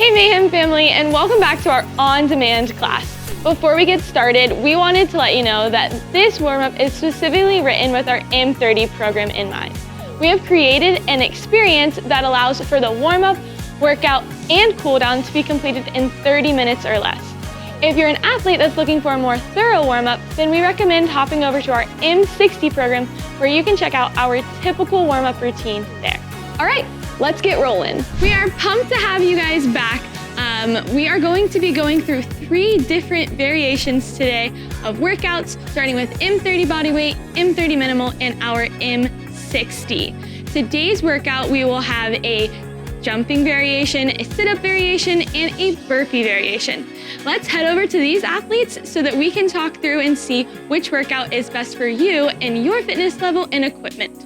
Hey Mayhem family, and welcome back to our on-demand class. Before we get started, we wanted to let you know that this warm-up is specifically written with our M30 program in mind. We have created an experience that allows for the warm-up, workout, and cool-down to be completed in 30 minutes or less. If you're an athlete that's looking for a more thorough warm-up, then we recommend hopping over to our M60 program where you can check out our typical warm-up routine there. All right, let's get rolling. We are pumped to have you guys back. We are going to be going through 3 different variations today of workouts, starting with M30 body weight, M30 minimal, and our M60. Today's workout, we will have a jumping variation, a sit-up variation, and a burpee variation. Let's head over to these athletes so that we can talk through and see which workout is best for you and your fitness level and equipment.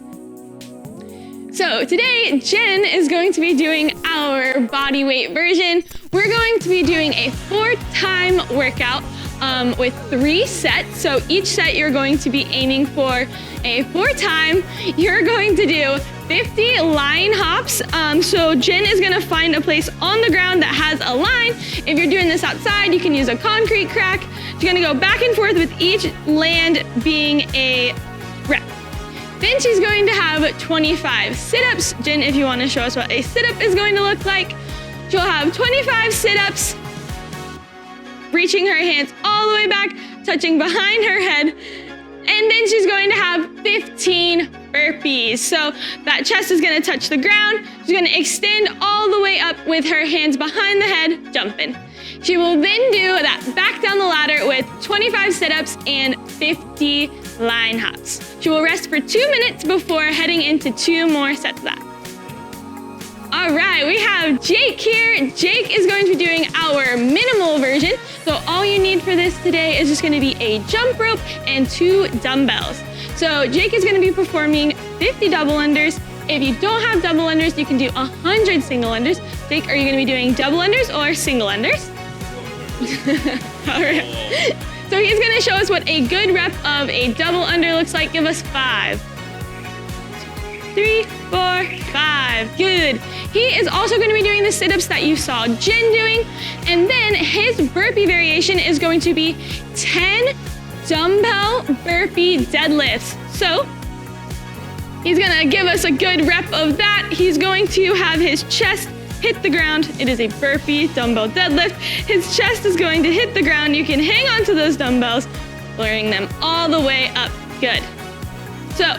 So today, Jen is going to be doing our body weight version. We're going to be doing a 4-time workout with 3 sets. So each set you're going to be aiming for a 4-time. You're going to do 50 line hops. So Jen is gonna find a place on the ground that has a line. If you're doing this outside, you can use a concrete crack. You're gonna go back and forth with each land being a rep. Then she's going to have 25 sit-ups. Jen, if you wanna show us what a sit-up is going to look like, she'll have 25 sit-ups, reaching her hands all the way back, touching behind her head. And then she's going to have 15 burpees. So that chest is gonna touch the ground. She's gonna extend all the way up with her hands behind the head, jumping. She will then do that back down the ladder with 25 sit-ups and 50 line hops. She will rest for 2 minutes before heading into 2 more sets of that. All right, we have Jake here. Jake is going to be doing our minimal version. So all you need for this today is just gonna be a jump rope and 2 dumbbells. So Jake is gonna be performing 50 double unders. If you don't have double unders, you can do 100 single unders. Jake, are you gonna be doing double unders or single unders? All right. So he's gonna show us what a good rep of a double under looks like. Give us 5. 3, 4, 5, good. He is also going to be doing the sit-ups that you saw Jen doing, and then his burpee variation is going to be 10 dumbbell burpee deadlifts. So he's gonna give us a good rep of that. He's going to have his chest hit the ground. It is a burpee dumbbell deadlift. His chest is going to hit the ground. You can hang on to those dumbbells, lowering them all the way up, good. So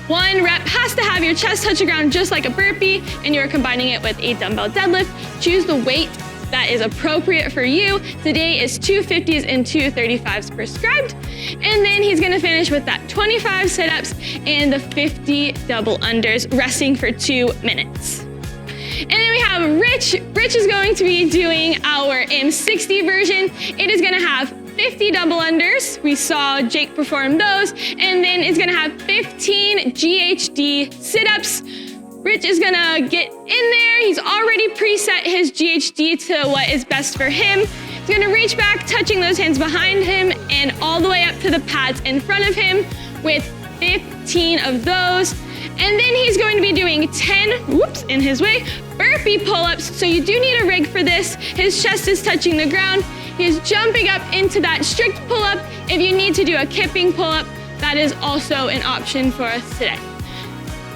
1 rep has to have your chest touch the ground just like a burpee, and you're combining it with a dumbbell deadlift. Choose the weight that is appropriate for you. Today is 2 50s and 2 35s prescribed. And then he's gonna finish with that 25 sit-ups and the 50 double unders, resting for 2 minutes. And then we have Rich. Rich is going to be doing our M60 version. It is gonna have 50 double unders. We saw Jake perform those. And then it's gonna have 15 GHD sit-ups. Rich is gonna get in there. He's already preset his GHD to what is best for him. He's gonna reach back, touching those hands behind him and all the way up to the pads in front of him with 15 of those. And then he's going to be doing 10, in his way, burpee pull-ups. So you do need a rig for this. His chest is touching the ground. He's jumping up into that strict pull-up. If you need to do a kipping pull-up, that is also an option for us today.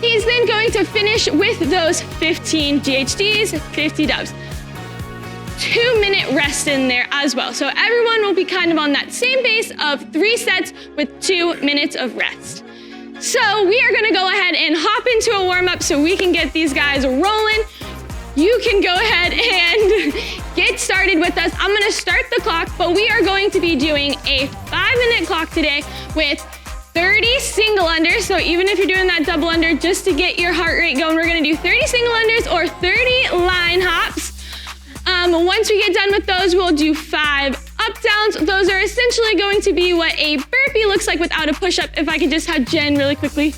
He's then going to finish with those 15 GHDs, 50 dubs. 2-minute rest in there as well. So everyone will be kind of on that same pace of 3 sets with 2 minutes of rest. So we are gonna go ahead and hop into a warm-up so we can get these guys rolling. You can go ahead and get started with us. I'm gonna start the clock, but we are going to be doing a 5-minute clock today with 30 single unders. So even if you're doing that double under, just to get your heart rate going, we're gonna do 30 single unders or 30 line hops. Once we get done with those, we'll do 5 up downs. Those are essentially going to be what a burpee looks like without a push-up. If I could just have Jen really quickly.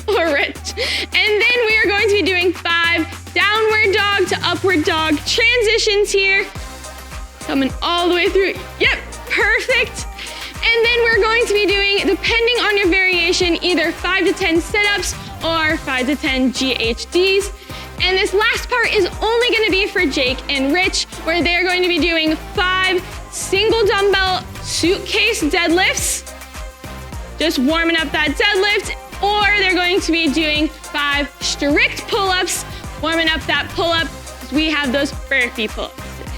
Or Rich. And then we are going to be doing 5 downward dog to upward dog transitions here. Coming all the way through. Yep, perfect. And then we're going to be doing, depending on your variation, either 5 to 10 sit-ups or 5 to 10 GHDs. And this last part is only gonna be for Jake and Rich, where they're going to be doing 5 single dumbbell suitcase deadlifts, just warming up that deadlift, or they're going to be doing 5 strict pull-ups, warming up that pull-up. We have those burpee pull-ups today.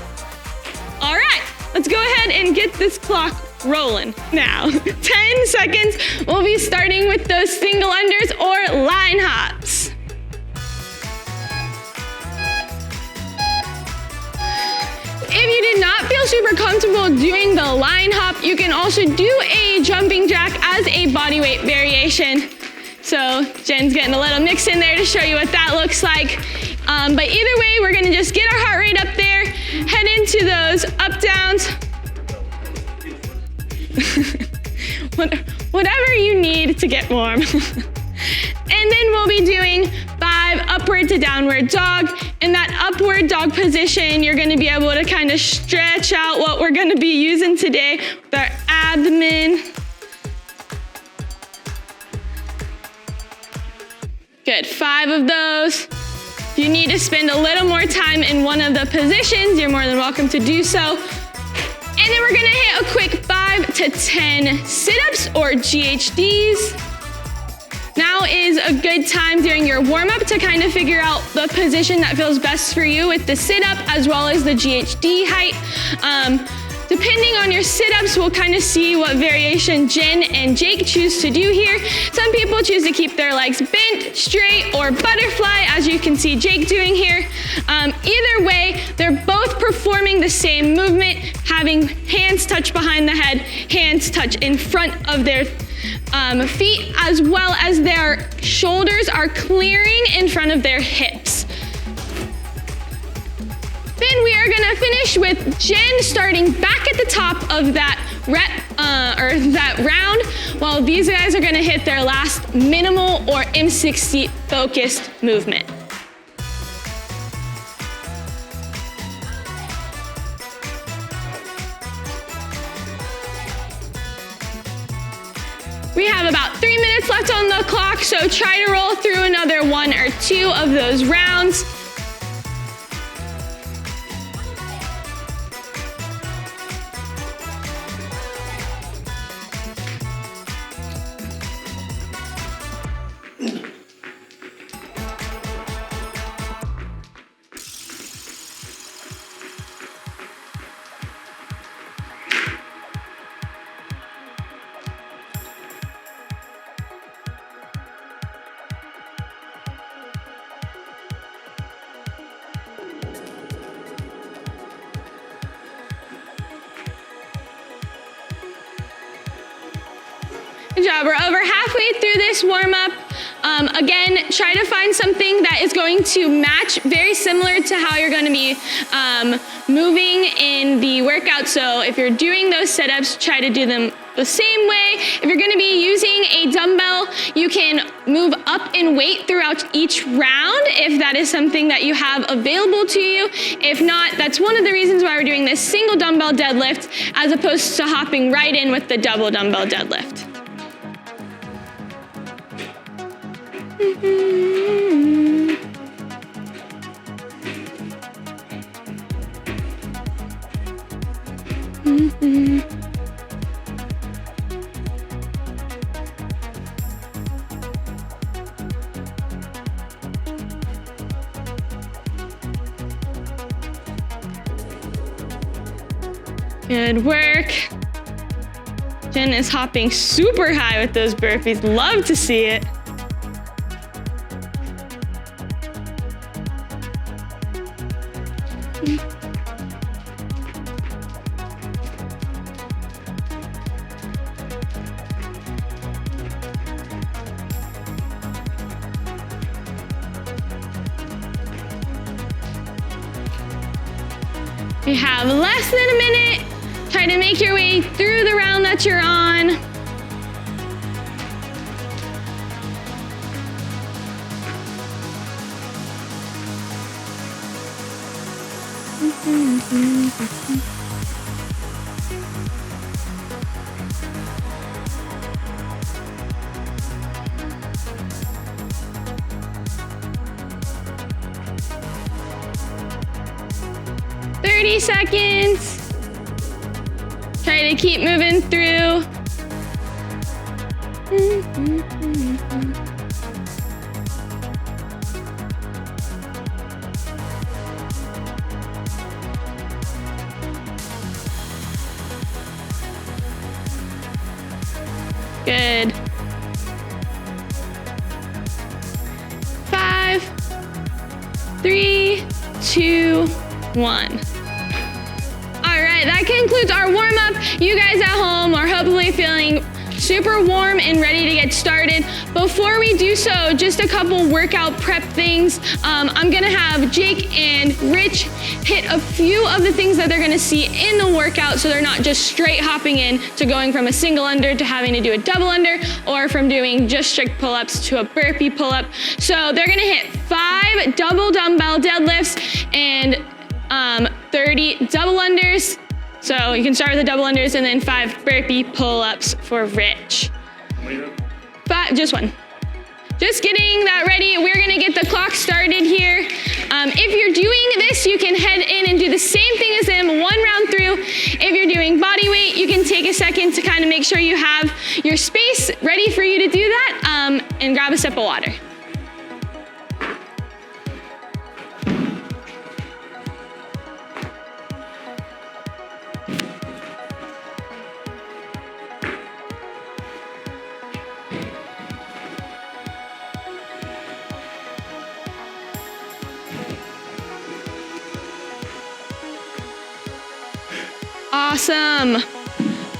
All right, let's go ahead and get this clock rolling now. 10 seconds, we'll be starting with those single unders or line hops. If you did not feel super comfortable doing the line hop, you can also do a jumping jack as a body weight variation. So Jen's getting a little mix in there to show you what that looks like. But either way, we're gonna just get our heart rate up there, head into those up downs. Whatever you need to get warm. And then we'll be doing 5 upward to downward dog. In that upward dog position, you're gonna be able to kind of stretch out what we're gonna be using today with our abdomen. Good, 5 of those. If you need to spend a little more time in one of the positions, you're more than welcome to do so. And then we're gonna hit a quick 5 to 10 sit-ups or GHDs. Now is a good time during your warm-up to kind of figure out the position that feels best for you with the sit-up as well as the GHD height. Depending on your sit-ups, we'll kind of see what variation Jen and Jake choose to do here. Some people choose to keep their legs bent, straight, or butterfly, as you can see Jake doing here. Either way, they're both performing the same movement, having hands touch behind the head, hands touch in front of their feet, as well as their shoulders are clearing in front of their hips. Then we are gonna finish with Jen starting back at the top of that that round, while these guys are gonna hit their last minimal or M60 focused movement. We have about 3 minutes left on the clock, so try to roll through another 1 or 2 of those rounds. Good job, we're over halfway through this warm-up. Again, try to find something that is going to match very similar to how you're gonna be moving in the workout. So if you're doing those sit-ups, try to do them the same way. If you're gonna be using a dumbbell, you can move up in weight throughout each round if that is something that you have available to you. If not, that's one of the reasons why we're doing this single dumbbell deadlift as opposed to hopping right in with the double dumbbell deadlift. Good work. Jen is hopping super high with those burpees. Love to see it. We have less than a minute. Try to make your way through the round that you're on. 30 seconds. Try to keep moving through. Good. 5, 3, 2, 1. All right, that concludes our warm-up. You guys at home are hopefully feeling super warm and ready to get started. Before we do so, just a couple workout prep things. I'm gonna have Jake and Rich hit a few of the things that they're gonna see in the workout, so they're not just straight hopping in to going from a single under to having to do a double under, or from doing just strict pull-ups to a burpee pull-up. So they're gonna hit 5 double dumbbell deadlifts and 30 double unders. So you can start with the double unders and then 5 burpee pull-ups for Rich. 5, just 1. Just getting that ready. We're gonna get the clock started here. If you're doing this, you can head in and do the same thing as them, 1 round through. If you're doing body weight, you can take a second to kind of make sure you have your space ready for you to do that, and grab a sip of water. Awesome.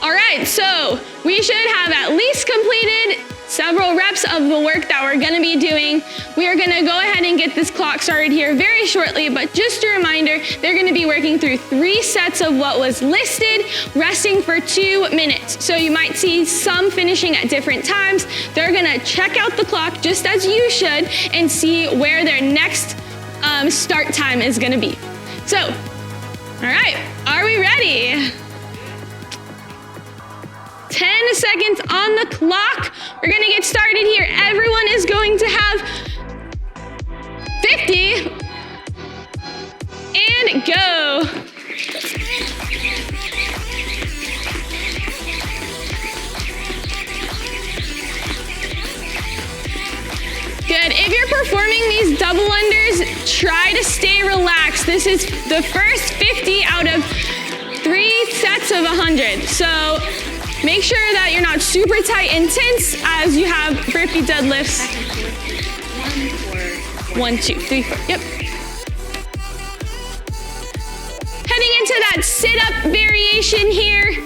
All right, so we should have at least completed several reps of the work that we're gonna be doing. We are gonna go ahead and get this clock started here very shortly, but just a reminder, they're gonna be working through 3 sets of what was listed, resting for 2 minutes. So you might see some finishing at different times. They're gonna check out the clock just as you should and see where their next start time is gonna be. So, all right, are we ready? 10 seconds on the clock. We're gonna get started here. Everyone is going to have 50 and go. Good. If you're performing these double unders, try to stay relaxed. This is the first 50 out of 3 sets of 100. So make sure that you're not super tight and tense as you have burpee deadlifts. 1, 2, 3, 4. Yep. Heading into that sit-up variation here.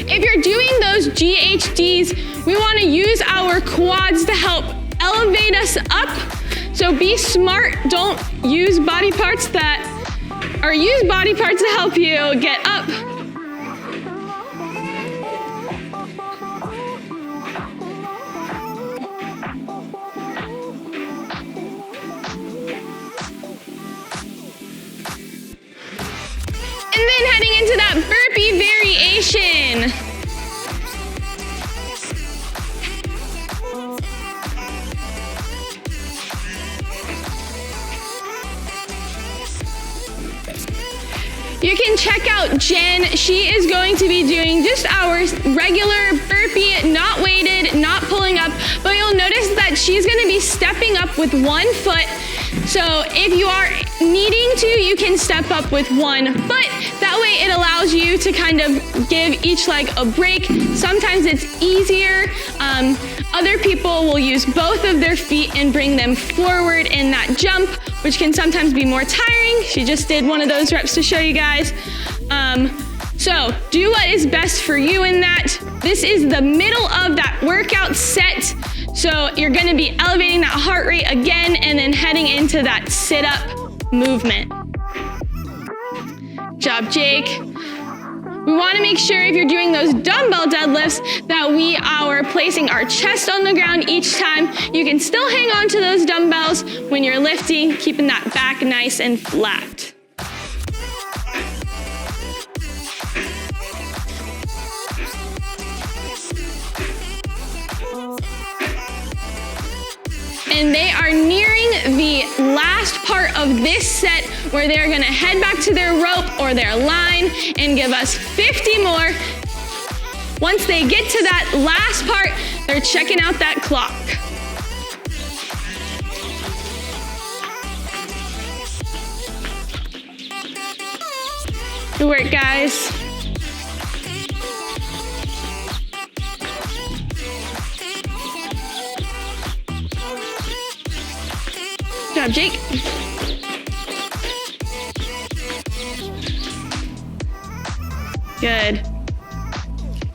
If you're doing those GHDs, we want to use our quads to help elevate us up. So be smart. Don't use body parts to help you get up. And then heading into that burpee variation. You can check out Jen. She is going to be doing just our regular burpee, not weighted, not pulling up, but you'll notice that she's gonna be stepping up with 1 foot. So if you are needing to, you can step up with 1 foot. That way it allows you to kind of give each leg a break. Sometimes it's easier. Other people will use both of their feet and bring them forward in that jump, which can sometimes be more tiring. She just did one of those reps to show you guys. So do what is best for you in that. This is the middle of that workout set. So you're gonna be elevating that heart rate again and then heading into that sit-up movement. Good job, Jake. We wanna make sure if you're doing those dumbbell deadlifts that we are placing our chest on the ground each time. You can still hang on to those dumbbells when you're lifting, keeping that back nice and flat. and they are nearing the last part of this set where they're gonna head back to their rope or their line and give us 50 more. Once they get to that last part, they're checking out that clock. Good work, guys. Good job, Jake. Good.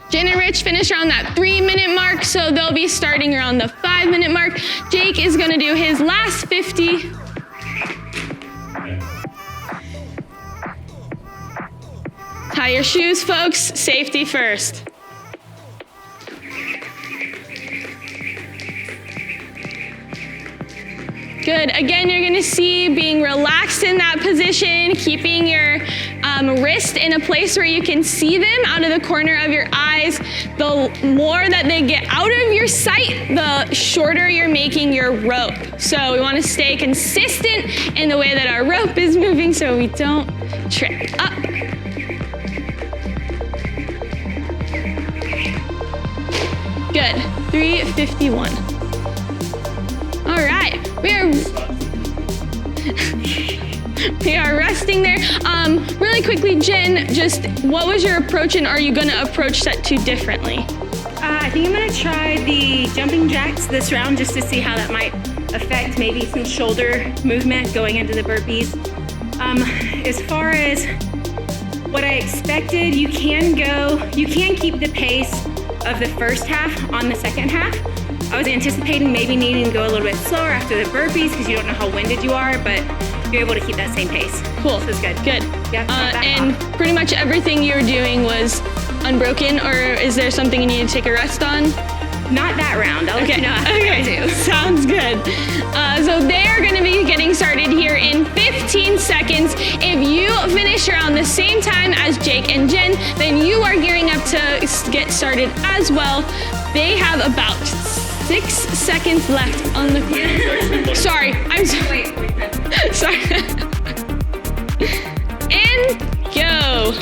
Jen and Rich finish around that 3-minute mark, so they'll be starting around the 5-minute mark. Jake is gonna do his last 50. Tie your shoes, folks. Safety first. Good. Again, you're gonna see being relaxed in that position, keeping your wrist in a place where you can see them out of the corner of your eyes. The more that they get out of your sight, the shorter you're making your rope. So we wanna stay consistent in the way that our rope is moving so we don't trip up. Good. 3:51. All right. We are resting there. Really quickly, Jen, just what was your approach, and are you gonna approach set 2 differently? I think I'm gonna try the jumping jacks this round just to see how that might affect maybe some shoulder movement going into the burpees. As far as what I expected, you can keep the pace of the first half on the second half. I was anticipating maybe needing to go a little bit slower after the burpees because you don't know how winded you are, but you're able to keep that same pace. Cool. So it's good. Good. Yeah. And pretty much everything you were doing was unbroken, or is there something you need to take a rest on? Not that round. I'll let you know after that too. Sounds good. So they are going to be getting started here in 15 seconds. If you finish around the same time as Jake and Jen, then you are gearing up to get started as well. They have about 6 seconds left on the clock. Sorry, I'm sorry. Sorry. And go.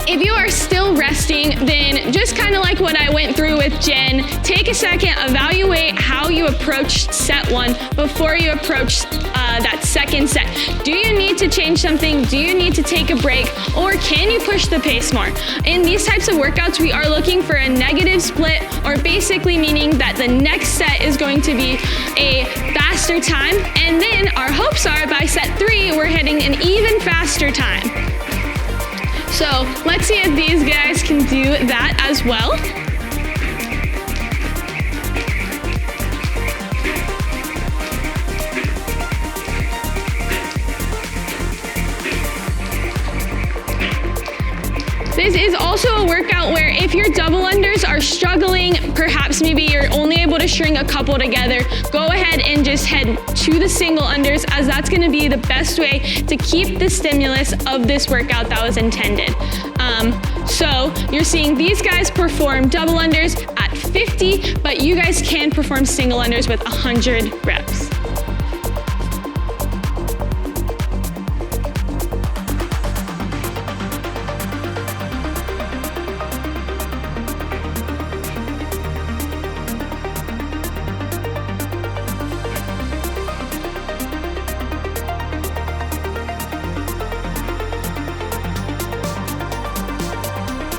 If you are still resting, then just kind of like what I went through with Jen, take a second, evaluate how you approached set 1 before you approach that second set. Do you need to change something? Do you need to take a break? Or can you push the pace more? In these types of workouts, we are looking for a negative split, or basically meaning that the next set is going to be a faster time. And then our hopes are by set 3, we're hitting an even faster time. So let's see if these guys can do that as well. This is also a workout where if your double unders are struggling, perhaps maybe you're only able to string a couple together, go ahead and just head to the single unders, as that's gonna be the best way to keep the stimulus of this workout that was intended. So you're seeing these guys perform double unders at 50, but you guys can perform single unders with 100 reps.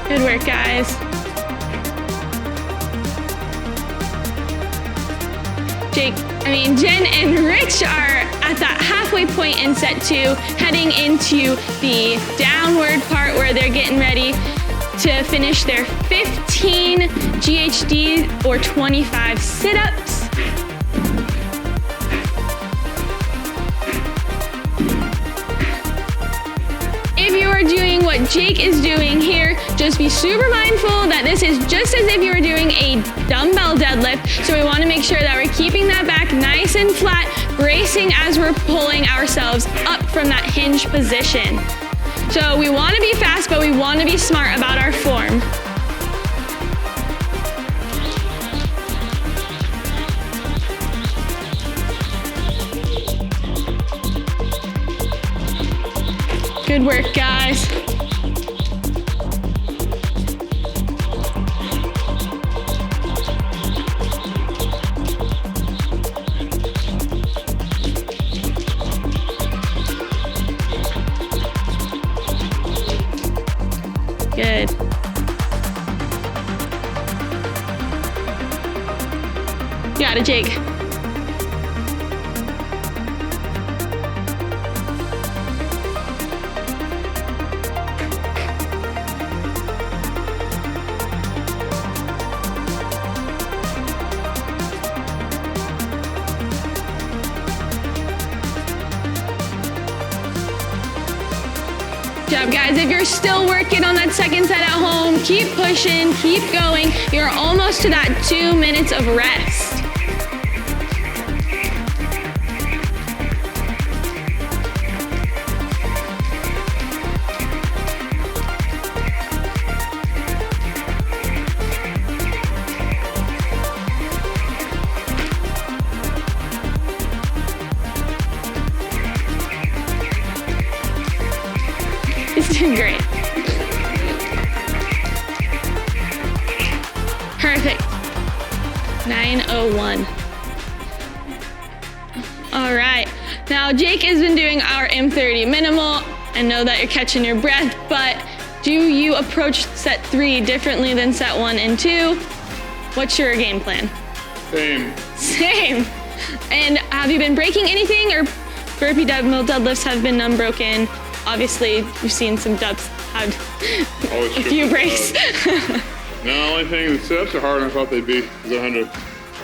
Good work, guys. Jen and Rich are at that halfway point in set 2, heading into the downward part where they're getting ready to finish their 15 GHD or 25 sit-ups. If you are doing what Jake is doing here, just be super mindful that this is just as if you were doing a dumbbell deadlift. So we want to make sure that we're keeping that back nice and flat, bracing as we're pulling ourselves up from that hinge position. So we want to be fast, but we want to be smart about our form. Good work, guys. Good. You got it, Jake. Good job, guys. If you're still working on that second set at home, keep pushing, keep going. You're almost to that 2 minutes of rest. He's doing great. Perfect. 9:01. All right. Now, Jake has been doing our M30 minimal. I know that you're catching your breath, but do you approach set 3 differently than set 1 and 2? What's your game plan? Same. And have you been breaking anything, or burpee dumbbell deadlifts have been unbroken? Obviously, you've seen some dubs had a few breaks. No, only thing, the sit-ups are harder than I thought they'd be because I had to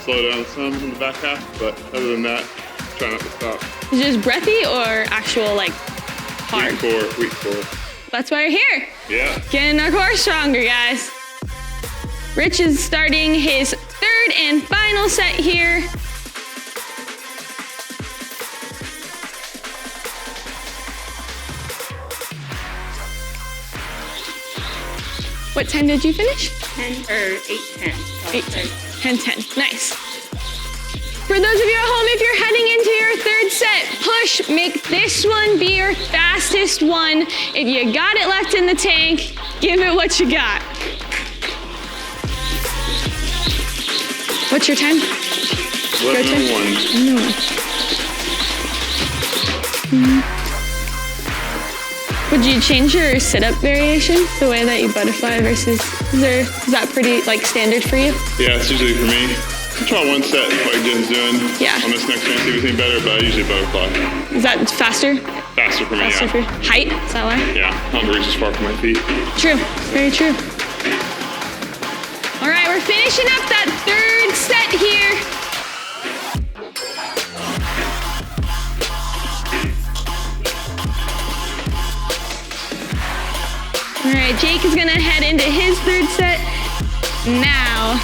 slow down some in the back half, but other than that, try not to stop. Is it just breathy or actual, like, hard? Week core. That's why you're here. Yeah. Getting our core stronger, guys. Rich is starting his third and final set here. What time did you finish? 8:10. 10:10. Nice. For those of you at home, if you're heading into your third set, push. Make this one be your fastest one. If you got it left in the tank, give it what you got. What's your time? 11:01. Would you change your sit-up variation, the way that you butterfly versus, is that pretty like standard for you? Yeah, it's usually for me. I'll try one set like Jen's doing. Yeah. On this next one, see if anything better, but I usually butterfly. Is that faster? Faster for me, Faster for height, is that why? Yeah, I don't reach as far from my feet. True, very true. All right, we're finishing up that third set here. All right, Jake is gonna head into his third set now.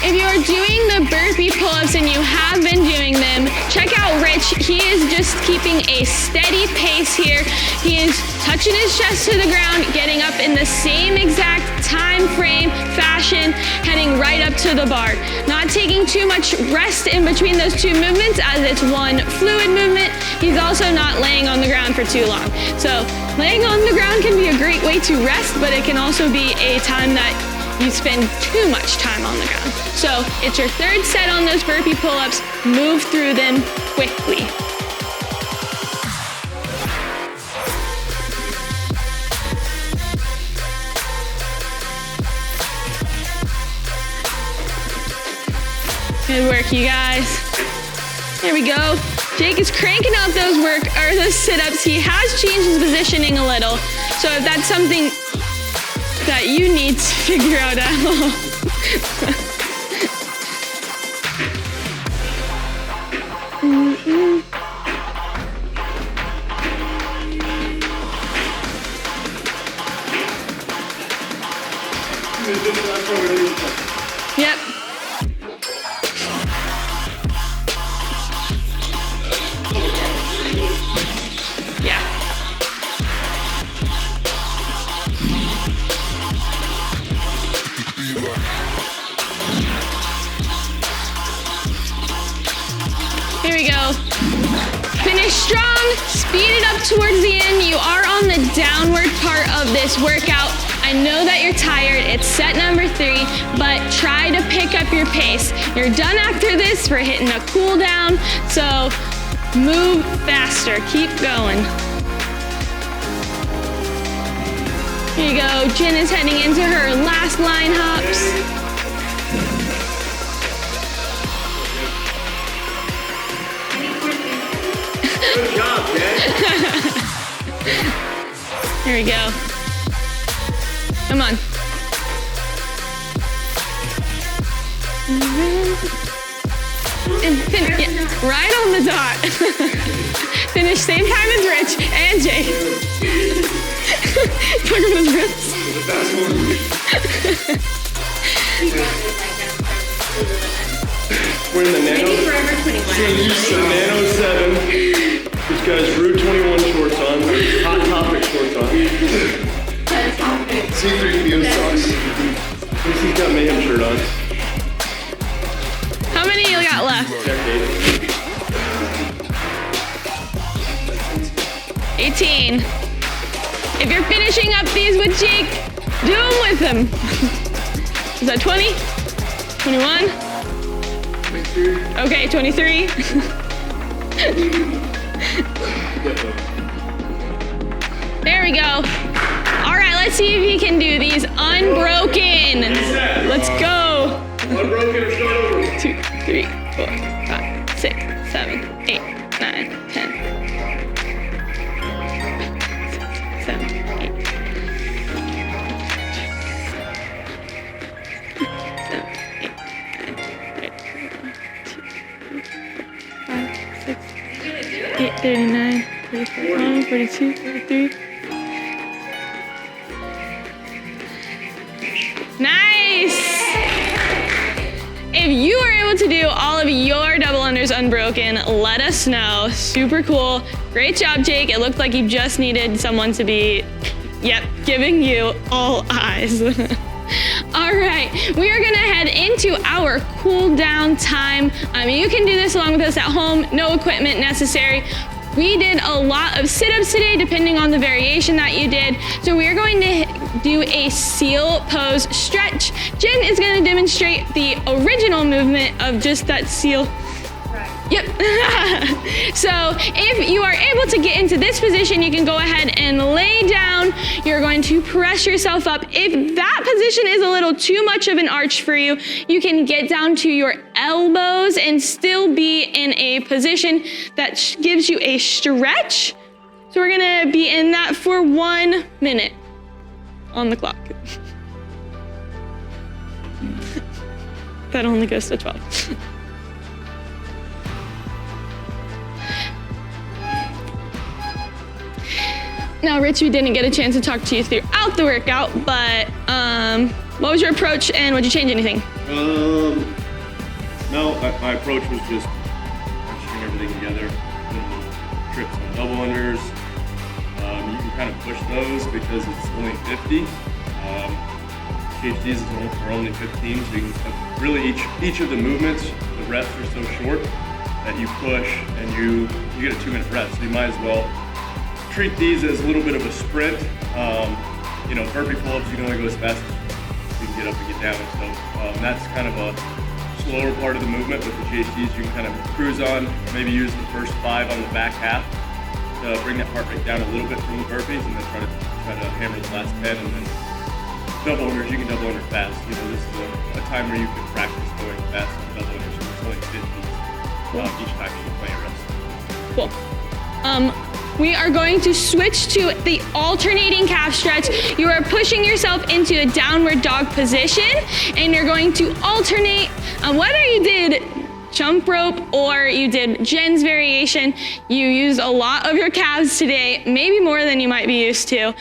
If you're doing the burpee pull-ups and you have been doing them, check out Rich. He is just keeping a steady pace here. He is touching his chest to the ground, getting up in the same exact time frame, fashion, heading right up to the bar. Not taking too much rest in between those two movements, as it's one fluid movement. He's also not laying on the ground for too long. So laying on the ground can be a great way to rest, but it can also be a time that you spend too much time on the ground. So it's your third set on those burpee pull-ups. Move through them quickly. Good work, you guys. There we go. Jake is cranking out those sit-ups. He has changed his positioning a little. So if that's something that you need to figure out at home. Yep. Here we go. Finish strong, speed it up towards the end. You are on the downward part of this workout. I know that you're tired, it's set number 3, but try to pick up your pace. You're done after this, we're hitting a cool down, so move faster, keep going. Here you go, Jen is heading into her last line hops. Good job, Jen. Here we go. Come on. And yeah, right on the dot. Finish same time as Rich and Jay. Talk about his wrists. We're in the Nano. The Nano 7. This guy's Route 21 shorts on. Hot Topic shorts on. C3PO socks. He's got Mayhem shirt on. How many you got left? 18. If you're finishing up these with Jake, do them with him. Is that 20? 21? 23. Okay, 23. There we go. All right, let's see if he can do these unbroken. Let's go. Unbroken or start over. 2, 3, 4, 5, 6, 7, 8, 9, 10. 7, 8. 39, 41, 42, 43. Nice! If you were able to do all of your double unders unbroken, let us know. Super cool. Great job, Jake. It looked like you just needed someone to be, giving you all eyes. All right, we are gonna head into our cool down time. You can do this along with us at home, no equipment necessary. We did a lot of sit-ups today, depending on the variation that you did. So we are going to do a seal pose stretch. Jen is gonna demonstrate the original movement of just that seal. Yep. So if you are able to get into this position, you can go ahead and lay down. You're going to press yourself up. If that position is a little too much of an arch for you, you can get down to your elbows and still be in a position that gives you a stretch. So we're gonna be in that for 1 minute on the clock. That only goes to 12. Now, Rich, we didn't get a chance to talk to you throughout the workout, but what was your approach and would you change anything? No, my approach was just string everything together. Trips and double unders. You can kind of push those because it's only 50. PhDs are only 15, so you can really each of the movements, the reps are so short that you push and you get a 2-minute rest. So you might as well treat these as a little bit of a sprint. Burpee pull-ups, you can only go as fast as you can get up and get down. So that's kind of a slower part of the movement. With the GHDs, you can kind of cruise on, maybe use the first 5 on the back half to bring that heart rate down a little bit from the burpees, and then try to hammer the last 10, and then double unders, you can double under fast. This is a time where you can practice going fast with double unders. So it's only 50 each time you play a rest. Cool. We are going to switch to the alternating calf stretch. You are pushing yourself into a downward dog position, and you're going to alternate. Whether you did jump rope or you did Jen's variation, you used a lot of your calves today, maybe more than you might be used to.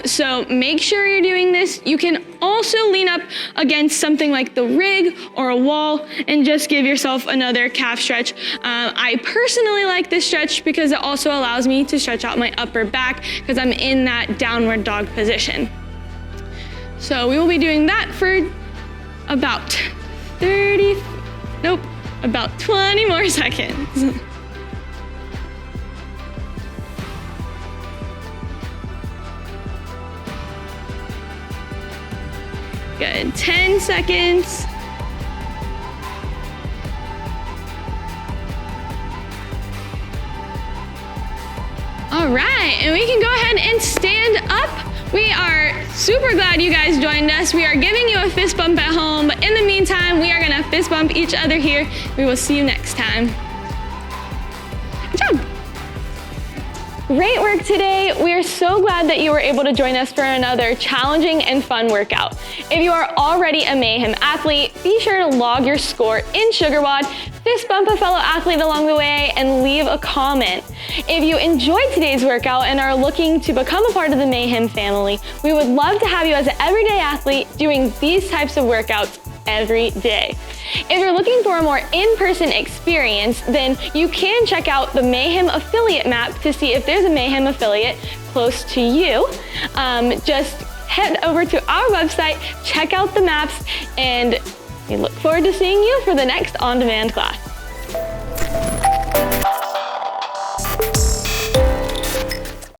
So make sure you're doing this. You can also lean up against something like the rig or a wall and just give yourself another calf stretch. I personally like this stretch because it also allows me to stretch out my upper back because I'm in that downward dog position. So we will be doing that for about About 20 more seconds. Good, 10 seconds. All right, and we can go ahead and stand up. We are super glad you guys joined us. We are giving you a fist bump at home, but in the meantime, we are gonna fist bump each other here. We will see you next time. Good job. Great work today. We are so glad that you were able to join us for another challenging and fun workout. If you are already a Mayhem athlete, be sure to log your score in SugarWOD, fist bump a fellow athlete along the way, and leave a comment. If you enjoyed today's workout and are looking to become a part of the Mayhem family, we would love to have you as an everyday athlete doing these types of workouts every day. If you're looking for a more in-person experience, then you can check out the Mayhem affiliate map to see if there's a Mayhem affiliate close to you. Just head over to our website, check out the maps, and we look forward to seeing you for the next on-demand class.